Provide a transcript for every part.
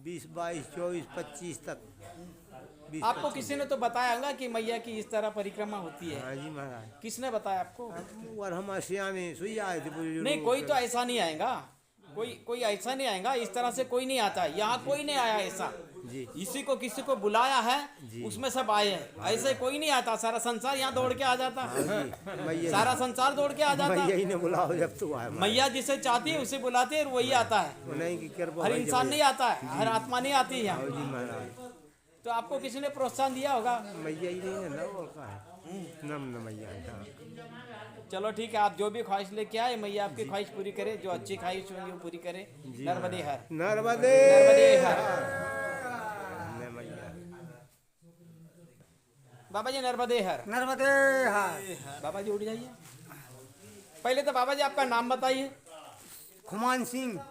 20, 22, 24, 25 तक। 20, आपको 25। किसी ने तो बताया होगा कि मैया की इस तरह परिक्रमा होती है। हाँ जी महाराज। किसने बताया आपको? और हम सियाने सुई आए थे बुजुर्ग नहीं, कोई लोग। तो ऐसा नहीं आएगा, कोई ऐसा नहीं आएगा, इस तरह से कोई नहीं आता। यहाँ कोई नहीं आया ऐसा। जी इसी को किसी को बुलाया है, जी। उसमें सब आए हैं। ऐसे कोई नहीं आता, सारा संसार यहाँ दौड़ के आ जाता। हाँ जी मैया सारा संसार दौड़ के आ जाता। मैया ही ने बुलाओ जब तो आए। मैया जिसे चाहती है उसे बुलाती है और वही आता है। उन्हीं की कृपा हर भाई इंसान जब- नहीं आता है, हर आत्मा नहीं आती है हाँ यहाँ। जी महाराज। तो आपको किसी ने प्रोत्साहन दिया होगा। मैया ही नहीं है ना और का है। नम न मैया है। हाँ। चलो ठीक है, आप जो भी ख्वाहिश लेके आए, मैया आपकी ख्वाहिश पूरी करे, जो अच्छी ख्वाहिश होंगी वो पूरी करे। नर्मदे हर, नर्मदे नर्मदे हर। न मैया। बाबा जी नर्मदे हर। नर्मदे हार। बाबा जी उठ जाइए। पहले तो बाबा जी आपका नाम बताइए, खुमान सिंह,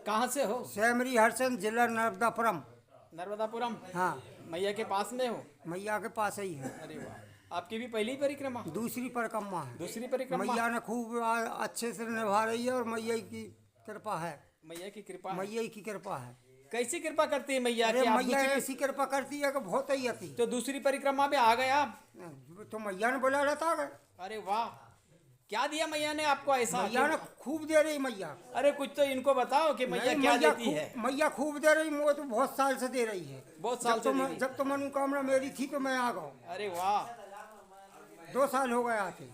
कहाँ से हो? सेमरी हरसन, जिला नर्मदापुरम। नर्मदापुरम। हाँ, मैया के पास में हो? मैया के पास ही है। अरे वाह, आपकी भी पहली परिक्रमा? दूसरी परिक्रमा है। दूसरी परिक्रमा। मैया ने खूब अच्छे से निभा रही है और मैया की कृपा है। मैया की कृपा है। मैया की कृपा है। कैसी कृपा करती है मैया अरे की? आप मैया दूसरी- ऐसी कृपा करती है कि बहुत ही आती। तो दूसरी परिक्रमा में आ गए आप? तो मैया ने बोला रहता है। अरे वाह, क्या दिया मैया ने आपको ऐसा? मैया ने खूब दे रही मैया। अरे कुछ तो इनको बताओ कि मैया नहीं, क्या देती है। मैया खूब दे रही, वो तो बहुत साल से दे रही है। बहुत साल से दे रही है। जब तो मनोकामना मेरी थी तो मैं आ गया। अरे वाह, 2 साल हो गए आते।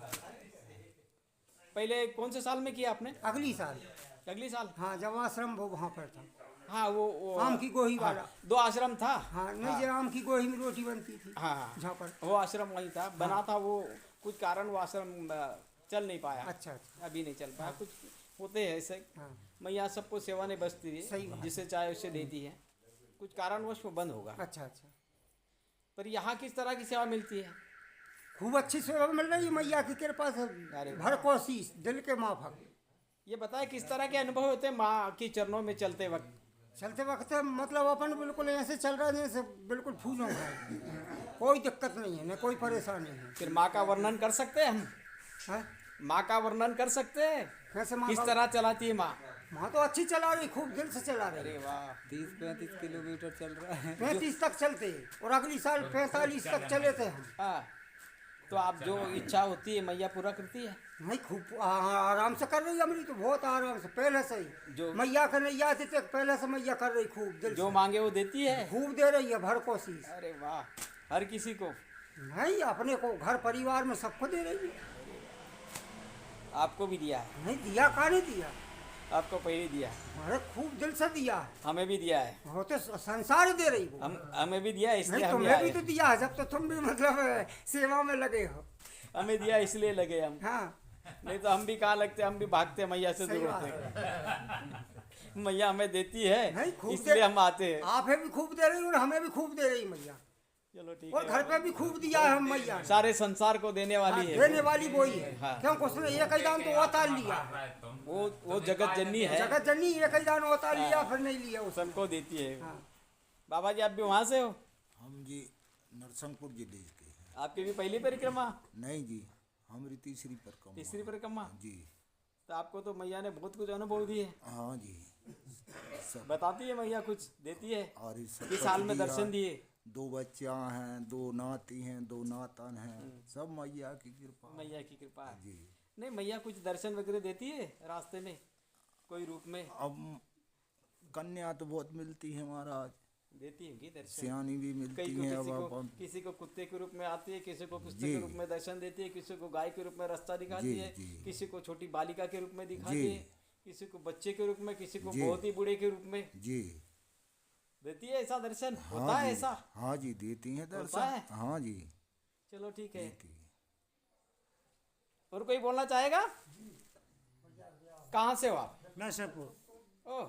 पहले कौन से साल में किया आपने? अगली साल। अगली साल? हाँ, जब आश्रम वो वहाँ पर था। हाँ, वो आम की गोही वाला। हाँ, 2 आश्रम था। हाँ, नहीं जो आम की गोही में रोटी बनती थी। हाँ हाँ, जहाँ पर। वो आश्रम वही था, बना था वो। कुछ कारण वो आश्रम चल नहीं पाया। अच्छा अच्छा। अभी नहीं चल पाया। कुछ होते हैं ऐसे। हाँ, मैया सबको सेवा नहीं बचती सही है, बात। जिसे चाहे उसे देती है। कुछ कारणवश वो बंद होगा। अच्छा अच्छा। पर यहाँ किस तरह की सेवा मिलती है? खूब अच्छी सेवा मिल रही है मैया की कृपा से। अरे भर कोशिश दिल के माफक। ये बताए किस तरह के अनुभव होते हैं माँ की चरणों में चलते वक्त? चलते वक्त मतलब अपन बिल्कुल ऐसे चल रहा है जैसे बिल्कुल फूलों का। कोई दिक्कत नहीं है, न कोई परेशानी है। फिर माँ का वर्णन कर सकते हैं हम? हाँ? माँ का वर्णन कर सकते हैं? कैसे माँ किस का- तरह चलाती है माँ? माँ तो अच्छी चला रही, खूब दिल से चला रही। अरे वाह, 30-35 किलोमीटर चल रहा है। 35 तक चलते और अगली साल 45 तक चले थे हम। हाँ। तो आप जो इच्छा होती है मैया पूरा करती है? नहीं, खूब आराम से कर रही है अमरी तो, बहुत आराम से पहले से ही। जो- मैया के नहीं आती थे पहले से मैया कर रही खूब दिल जो से। मांगे वो देती है? खूब दे रही है भर कोशिश। अरे वाह, हर किसी को? नहीं, अपने को घर परिवार में सबको दे रही है। आपको भी दिया है? नहीं दिया, का नहीं दिया। आपको पहले दिया है, अरे खूब दिल से दिया है। हमें भी दिया है। वो तो संसार दे रही वो। हमें भी दिया है, इसलिए नहीं, हम तुम्हें आए। भी तो दिया है, जब तो तुम भी मतलब सेवा में लगे हो। हमें दिया इसलिए लगे हम। हाँ, नहीं तो हम भी कहाँ लगते, हम भी भागते मैया से सही दूर बात होते। मैया हमें देती है नहीं, खूब इसलिए दे- हम आते हैं। आप भी खूब दे रही और हमें भी खूब दे रही मैया। चलो ठीक और है। घर पे भी खूब दिया है हम मैया ने। सारे संसार को देने वाली है। देने वाली वही है। हाँ। क्यों उसने एक ही दान तो उतार लिया है। वो जगत जननी है, जगत जननी एक ही दान उतार लिया, फिर नहीं लिया उसने। सबको देती है। हाँ। बाबा जी आप भी वहाँ से हो? हम जी नरसिंहपुर जिले के हैं। आपकी भी पहली परिक्रमा? नहीं जी, हमारी तीसरी परिक्रमा। तीसरी परिक्रमा? जी। तो आपको तो मैया ने बहुत कुछ अनुभव दिए। हाँ जी, सब। बताती है मैया, कुछ देती है? और इस सब किस हाल कुछ में दिया। दर्शन दिए? 2 बच्चा हैं, 2 नाती हैं, 2 नातन हैं, सब मैया की कृपा। मैया की कृपा है। जी। नहीं, मैया कुछ दर्शन वगैरह देती है रास्ते में कोई रूप में? अब कन्या तो बहुत मिलती है महाराज, देती होगी दर्शन। सियानी भी मिलती कई को हैं। किसी को कुत्ते के रूप में आती है, किसी को कुत्ते जी। के रूप में दर्शन देती है, किसी को गाय के रूप में रास्ता दिखाती जी, है, जी। किसी को छोटी बालिका के रूप में दिखाती जी। है, किसी को बच्चे के रूप में, किसी को जी। बहुत ही बूढ़े के रूप में जी। देती है। ऐसा दर्शन हाँ होता है? जी, ऐसा हाँ जी, देती हैं होता दर्शन। है? हाँ जी, चलो ठीक है। देती है। और कोई बोलना चाहेगा? कहाँ से हो आप? नरसिंहपुर ओह,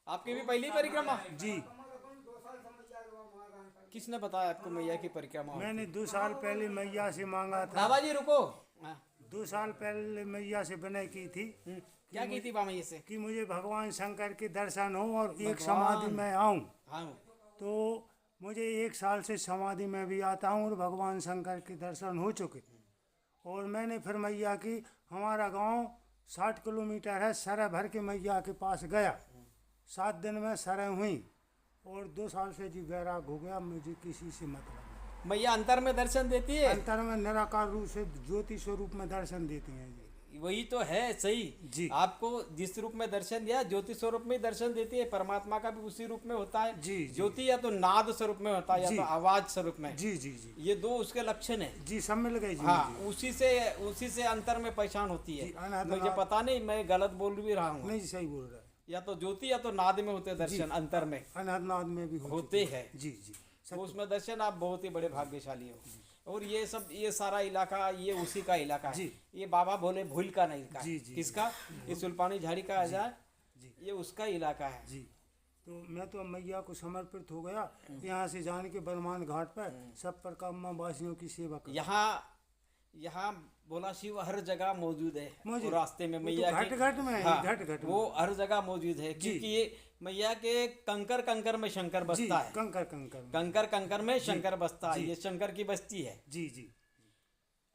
आपकी भी पहली परिक्रमा? जी। किसने बताया आपको मैया की परिक्रमा? मैंने 2 साल पहले मैया से मांगा था। बाबा जी रुको। हाँ, 2 साल पहले मैया से विनय की थी क्या की थी बाबा जी से? कि मुझे भगवान शंकर के दर्शन हो और एक समाधि में आऊं। हाँ, तो मुझे 1 साल से समाधि में भी आता हूं और भगवान शंकर के दर्शन हो चुके। और मैंने फिर मैया की, हमारा गांव 60 किलोमीटर है, सरह भर के मैया के पास गया। 7 दिन में सरह हुई और 2 साल से जी वैराग हो गया, मुझे किसी से मतलब नहीं। मैया अंतर में दर्शन देती है। अंतर में निराकार रूप से ज्योति स्वरूप में दर्शन देती हैं जी। वही तो है सही जी। आपको जिस रूप में दर्शन दिया ज्योति स्वरूप में ही दर्शन देती है। परमात्मा का भी उसी रूप में होता है। जी, जी। ज्योति या तो नाद स्वरूप में होता है या जी। तो आवाज स्वरूप में। जी जी जी ये 2 उसके लक्षण है। जी, सब मिल गए जी। हाँ, मुझे। उसी से अंतर में पहचान होती है। जी, अनाथ मुझे नाद। पता नहीं मैं गलत बोल भी रहा हूँ। नहीं जी, सही बोल रहा है। या तो ज्योति या तो नाद में होते दर्शन अंतर में अनाथ में भी होते हैं। जी जी तो उसमें दर्शन आप बहुत ही बड़े भाग्यशाली हो। और ये सब ये सारा इलाका ये उसी का इलाका है। जी। ये बाबा भोले भूल का नहीं का जी, जी, किसका ये सुल्पानी झाड़ी का आ जाए जी। ये उसका इलाका है। जी। तो मैं तो मैया को समर्पित हो गया, यहाँ से जान के बरमान घाट पर सब प्रकार वासियों की सेवा कर। यहाँ भोला शिव हर जगह मौजूद है। मौजूद। वो रास्ते में वो तो मैया घट-घट में है, हाँ, घट-घट में। वो हर जगह मौजूद है क्योंकि ये मैया के कंकर में शंकर जी, बसता है। कंकर में शंकर बसता है। ये शंकर की बस्ती है। जी जी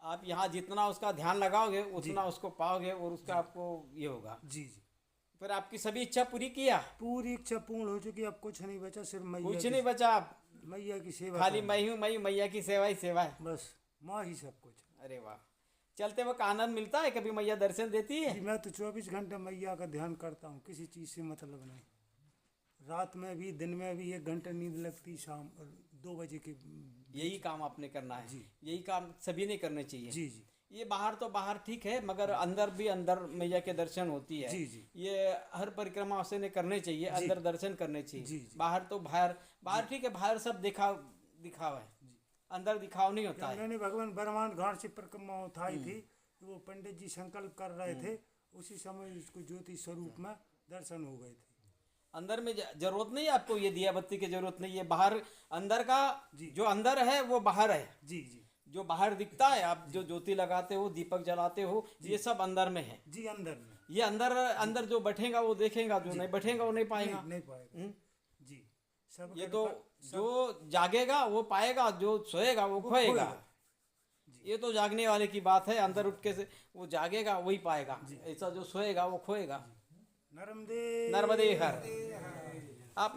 आप यहाँ जितना उसका ध्यान लगाओगे उतना उसको पाओगे और उसका आपको ये होगा। जी जी। फिर आपकी सभी इच्छा पूरी किया। पूरी इच्छा पूर्ण हो चुकी, अब कुछ नहीं बचा, सिर्फ मैया कुछ की- नहीं बचा आप मैया की सेवा खाली करना। मैं हूँ मैया की सेवा ही सेवा है। बस माँ ही सब कुछ। अरे वाह चलते वक्त आनंद मिलता है। कभी मैया दर्शन देती है। जी, मैं तो 24 घंटे मैया का ध्यान करता हूँ, किसी चीज़ से मतलब नहीं। रात में भी दिन में भी 1 घंटा नींद लगती, शाम 2 बजे के। यही काम आपने करना है। जी। यही काम सभी ने करने चाहिए। जी जी ये बाहर तो बाहर ठीक है मगर अंदर भी अंदर मैया के दर्शन होती है। जी, जी। ये हर परिक्रमा से ने करने चाहिए। अंदर दर्शन करने चाहिए। जी, जी। बाहर तो बाहर ठीक है। बाहर सब दिखावा है। अंदर दिखाव नहीं होता है। मैंने भगवान बरमान घाट से परिक्रमा उठाई थी, तो वो पंडित जी संकल्प कर रहे थे, उसी समय उसको ज्योति स्वरूप में दर्शन हो गए थे। अंदर में जरूरत नहीं है आपको ये दिया बत्ती की जरूरत नहीं है। बाहर अंदर का जी। जो अंदर है वो बाहर है। जी जी जो बाहर दिखता है आप जो ज्योति लगाते हो दीपक जलाते हो ये सब अंदर में है। जी, अंदर में। ये अंदर जो बैठेगा वो देखेगा, जो नहीं बैठेगा वो नहीं पाएगा। नहीं पाएगा। जी, सब ये तो जो जागेगा वो पाएगा, जो सोएगा वो खोएगा। ये तो जागने वाले की बात है। अंदर उठ के से वो जागेगा वही पाएगा। ऐसा जो सोएगा वो खोएगा। नर्मदे नर्मदे हर। आपने